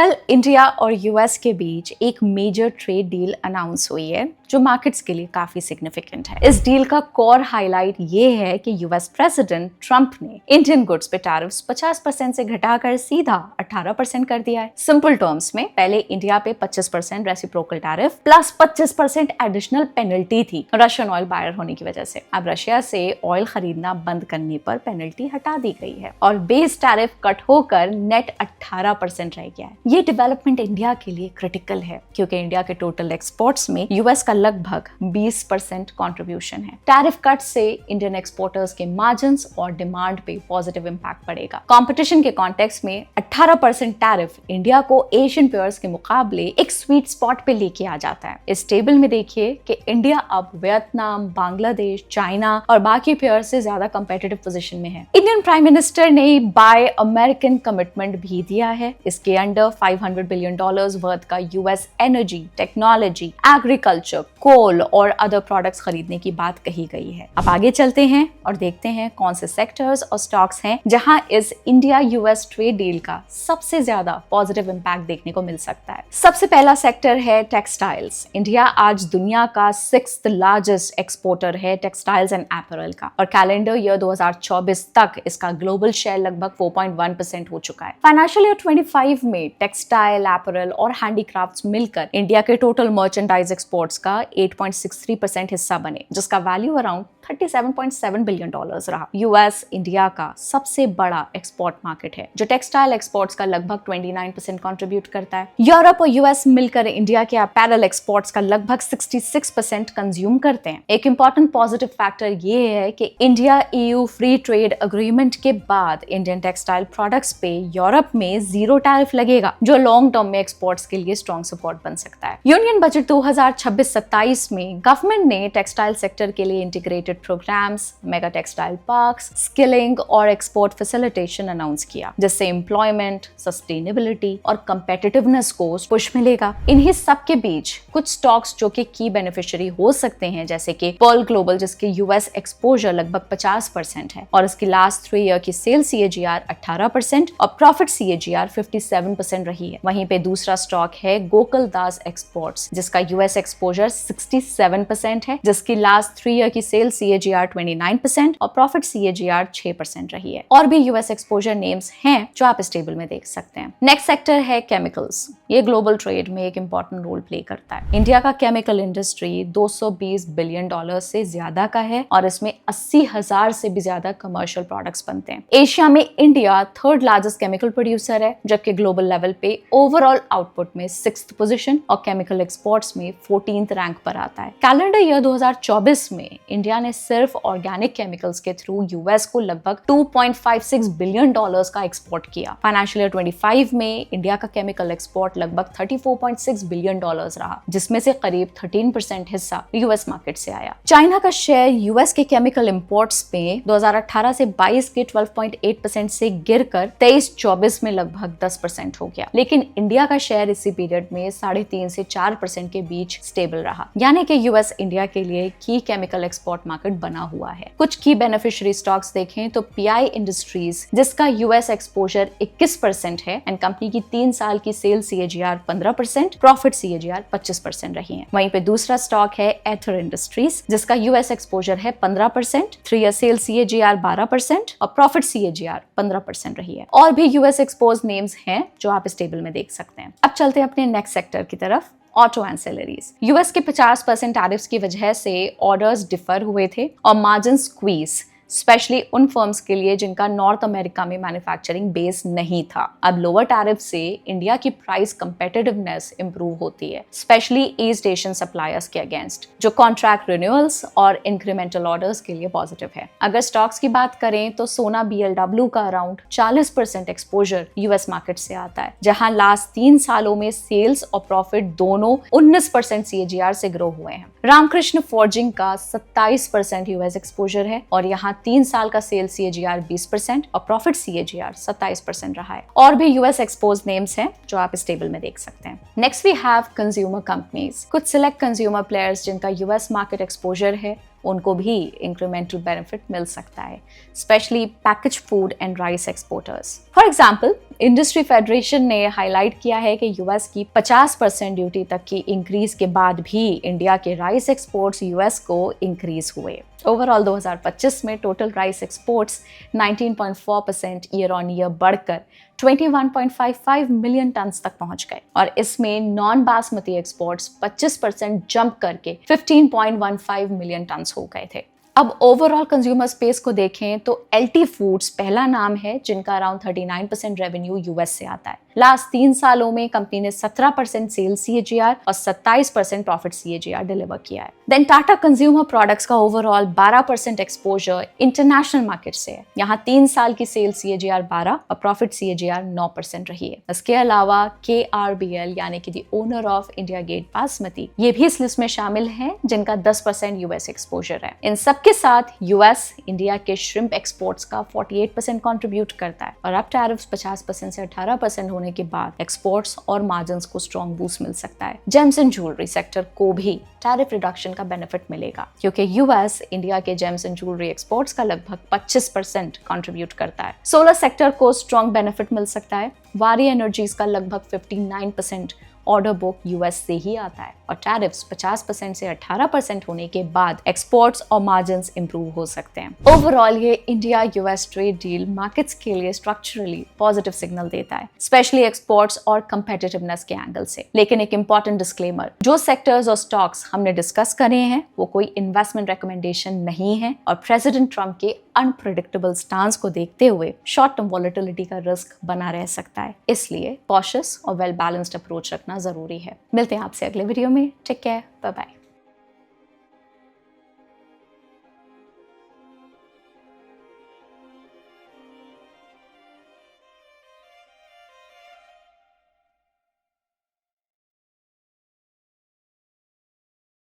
कल इंडिया और यूएस के बीच एक मेजर ट्रेड डील अनाउंस हुई है जो मार्केट्स के लिए काफी सिग्निफिकेंट है। इस डील का कोर हाईलाइट ये है कि यूएस प्रेसिडेंट ट्रंप ने इंडियन गुड्स पे टैरिफ्स 50% से घटाकर सीधा 18% कर दिया है। सिंपल टर्म्स में पहले इंडिया पे 25% reciprocal tariff plus 25% additional penalty थी रशियन ऑयल बायर होने की वजह से। अब रशिया से ऑयल खरीदना बंद करने पर पेनल्टी हटा दी गई है और बेस टैरिफ कट होकर नेट 18% रह गया है। ये डेवलपमेंट इंडिया के लिए क्रिटिकल है क्योंकि इंडिया के टोटल एक्सपोर्ट्स में यूएस का लगभग 20% कंट्रीब्यूशन है। टैरिफ कट से इंडियन एक्सपोर्टर्स के मार्जिन्स और डिमांड पे पॉजिटिव इंपैक्ट पड़ेगा। कंपटीशन के कॉन्टेक्स्ट में 18% टैरिफ इंडिया को एशियन पेयर्स के मुकाबले एक स्वीट स्पॉट पे लेके आ जाता है। इस टेबल में देखिए कि इंडिया अब वियतनाम, बांग्लादेश, चाइना और बाकी पेयर्स से ज्यादा कंपेटिटिव पोजीशन में है। इंडियन प्राइम मिनिस्टर ने बाय अमेरिकन कमिटमेंट भी दिया है। इसके अंडर $500 बिलियन वर्थ का यूएस एनर्जी, टेक्नोलॉजी, एग्रीकल्चर, कोल और अदर प्रोडक्ट्स खरीदने की बात कही गई है। अब आगे चलते हैं और देखते हैं कौन से सेक्टर्स और स्टॉक्स हैं जहां इस इंडिया यूएस ट्रेड डील का सबसे ज्यादा पॉजिटिव इंपैक्ट देखने को मिल सकता है। सबसे पहला सेक्टर है टेक्सटाइल्स। इंडिया आज दुनिया का 6th लार्जेस्ट एक्सपोर्टर है टेक्सटाइल्स एंड अपैरल का और कैलेंडर ईयर 2024 तक इसका ग्लोबल शेयर लगभग 4.1% हो चुका है। फाइनेंशियल ईयर 25 में टेक्सटाइल, अपैरल और हैंडीक्राफ्ट्स मिलकर इंडिया के टोटल मर्चेंडाइज एक्सपोर्ट्स का 8.63% हिस्सा बने, जिसका वैल्यू अराउंड $37.7 बिलियन रहा। यूएस इंडिया का सबसे बड़ा एक्सपोर्ट मार्केट है जो टेक्सटाइल एक्सपोर्ट्स का लगभग 29% कंट्रीब्यूट करता है। यूरोप और यूएस मिलकर इंडिया के अपैरल एक्सपोर्ट्स का लगभग 66% कंज्यूम करते हैं। एक इंपॉर्टेंट पॉजिटिव फैक्टर ये है कि India EU free trade agreement के बाद इंडियन टेक्सटाइल प्रोडक्ट्स पे यूरोप में जीरो टैरिफ लगेगा जो लॉन्ग टर्म में एक्सपोर्ट्स के लिए स्ट्रॉन्ग सपोर्ट बन सकता है। यूनियन बजट 2026-27 में गवर्नमेंट ने टेक्सटाइल सेक्टर के लिए integrated programmes, mega textile parks, skilling और एक्सपोर्ट फैसिलिटेशन अनाउंस किया, जिससे एम्प्लॉयमेंट, सस्टेनेबिलिटी और कंपेटिटिवनेस को पुश मिलेगा। इन्हीं सब के बीच कुछ स्टॉक्स जो कि की बेनिफिशियरी हो सकते हैं, जैसे कि पर्ल ग्लोबल जिसके यूएस एक्सपोजर लगभग 50% है और इसकी लास्ट 3 ईयर की सेल CAGR 18% और प्रॉफिट CAGR 57% रही है। वहीं पे दूसरा स्टॉक है गोकुल दास एक्सपोर्ट्स जिसका यूएस एक्सपोजर 67% है, जिसकी लास्ट 3 ईयर की सेल CAGR 29% और प्रॉफिट CAGR 6% रही है। और भी यूएस एक्सपोजर नेम्स हैं जो आप इस टेबल में देख सकते हैं। नेक्स्ट सेक्टर है केमिकल्स। ये ग्लोबल ट्रेड में एक इंपॉर्टेंट रोल प्ले करता है। इंडिया का केमिकल इंडस्ट्री $220 बिलियन से ज्यादा का है और इसमें 80,000 से भी ज्यादा कमर्शियल प्रोडक्ट्स बनते हैं। एशिया में India 3rd largest chemical producer है, जबकि ग्लोबल लेवल पे ओवरऑल आउटपुट में 6th पोजीशन और केमिकल एक्सपोर्ट्स में 14th रैंक पर आता है। कैलेंडर ईयर 2024 में इंडिया ने सिर्फ ऑर्गेनिक केमिकल्स के थ्रू यूएस को लगभग $2.56 बिलियन का एक्सपोर्ट किया। फाइनेंशियल ईयर 25 में इंडिया का केमिकल एक्सपोर्ट लगभग $34.6 बिलियन रहा, जिसमें से करीब 13% हिस्सा यूएस मार्केट से आया। चाइना का शेयर यूएस के केमिकल इंपोर्ट्स में 2018 से 22 के 12.8% से गिरकर 23-24 में लगभग 10% हो गया, लेकिन इंडिया का शेयर इसी पीरियड में 3.5 से 4% के बीच स्टेबल रहा, यानी कि यूएस इंडिया के लिए की केमिकल एक्सपोर्ट मार्केट बना हुआ है। कुछ की बेनिफिशियरी स्टॉक्स देखें तो PI इंडस्ट्रीज जिसका यूएस एक्सपोजर 21% है एंड कंपनी की 3 साल की सेल CAGR 15%, प्रॉफिट CAGR 25% रही है। वहीं पे दूसरा स्टॉक है एथर इंडस्ट्रीज जिसका यूएस एक्सपोजर है 15%, 3 ईयर सेल CAGR 12% और प्रॉफिट CAGR 15% रही है। और भी यूएस एक्सपोज नेम्स हैं जो आप इस टेबल में देख सकते हैं। अब चलते हैं अपने नेक्स्ट सेक्टर की तरफ, ऑटो एंसेलरीज। यूएस के 50% टैरिफ्स की वजह से ऑर्डर्स डिफर हुए थे और मार्जिन स्क्वीज स्पेशली उन फर्म्स के लिए जिनका नॉर्थ अमेरिका में मैन्युफैक्चरिंग बेस नहीं था। अब लोअर टैरिफ से इंडिया की प्राइस कंपेटिटिवनेस इंप्रूव होती है, स्पेशली ईस्ट एशियन सप्लायर्स के अगेंस्ट, जो कॉन्ट्रैक्ट रिन्यूअल्स और इंक्रीमेंटल ऑर्डर्स के लिए पॉजिटिव है। अगर स्टॉक्स की बात करें तो सोना BLW का अराउंड 40% एक्सपोजर यूएस मार्केट से आता है, जहां लास्ट 3 सालों में सेल्स और प्रॉफिट दोनों 19% CAGR से ग्रो हुए हैं। रामकृष्ण फोर्जिंग का 27% यूएस एक्सपोजर है और यहाँ 3 साल का सेल CAGR 20% और प्रॉफिट CAGR 27% रहा है। और भी यूएस एक्सपोज नेम्स हैं जो आप इस टेबल में देख सकते हैं। Next we have consumer companies. कुछ सिलेक्ट कंज्यूमर प्लेयर्स जिनका यूएस मार्केट एक्सपोजर है उनको भी इंक्रीमेंटल बेनिफिट मिल सकता है, specially package food and rice exporters. For example, industry federation ने हाईलाइट किया है कि यूएस की 50% ड्यूटी तक की इंक्रीज के बाद भी इंडिया के राइस एक्सपोर्ट्स यूएस को इंक्रीज हुए। ओवरऑल 2025 में total rice exports 19.4% year on year बढ़कर 21.55 मिलियन टन्स तक पहुंच गए और इसमें नॉन बासमती एक्सपोर्ट्स 25% जंप करके 15.15 मिलियन टन्स हो गए थे। अब ओवरऑल कंज्यूमर स्पेस को देखें तो LT फूड्स पहला नाम है जिनका अराउंड 39% रेवेन्यू यूएस से आता है। लास्ट 3 सालों में कंपनी ने 17% सेल CAGR और 27% प्रॉफिट CAGR डिलीवर किया है। देन टाटा कंज्यूमर प्रोडक्ट्स का ओवरऑल 12% एक्सपोजर इंटरनेशनल मार्केट से है। यहाँ 3 साल की सेल CAGR 12 और प्रॉफिट CAGR 9% रही है। इसके अलावा KRBL यानी कि the owner of India Gate basmati, ये भी इस लिस्ट में शामिल है जिनका 10% यूएस एक्सपोजर है। इन सबके साथ यूएस इंडिया के श्रिम्प एक्सपोर्ट्स का 48% कंट्रीब्यूट करता है और अब टैरिफ्स 50% से 18% होने के बाद एक्सपोर्ट्स और मार्जिन्स को स्ट्रॉन्ग बूस्ट मिल सकता है। जेम्स एंड ज्वेलरी सेक्टर को भी टैरिफ रिडक्शन का बेनिफिट मिलेगा क्योंकि यूएस इंडिया के जेम्स एंड ज्वेलरी एक्सपोर्ट्स का लगभग 25% कंट्रीब्यूट करता है। सोलर सेक्टर को स्ट्रॉन्ग बेनिफिट मिल सकता है। वारी एनर्जीज का लगभग 59% ऑर्डर बुक यूएस से ही आता है और टैरिफ्स 50% से 18% होने के बाद एक्सपोर्ट्स और मार्जिन्स इंप्रूव हो सकते हैं। ओवरऑल ये India US trade deal markets के लिए स्ट्रक्चरली पॉजिटिव सिग्नल देता है, स्पेशली एक्सपोर्ट्स और कंपेटिटिवनेस के एंगल से। लेकिन एक इंपॉर्टेंट डिस्क्लेमर, जो सेक्टर्स और स्टॉक्स हमने डिस्कस करे हैं वो कोई इन्वेस्टमेंट रिकमेंडेशन नहीं है और प्रेसिडेंट ट्रंप के अनप्रेडिक्टेबल स्टांस को देखते हुए शॉर्ट टर्म वॉलेटिलिटी का रिस्क बना रह सकता है। इसलिए कॉशियस और वेल बैलेंस्ड अप्रोच रखना जरूरी है। मिलते हैं आपसे अगले वीडियो में। Take care, bye bye.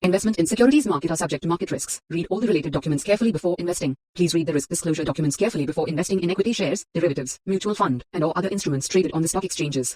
Investment in securities market are subject to market risks. Read all the related documents carefully before investing. Please read the risk disclosure documents carefully before investing in equity shares, derivatives, mutual fund, and or other instruments traded on the stock exchanges.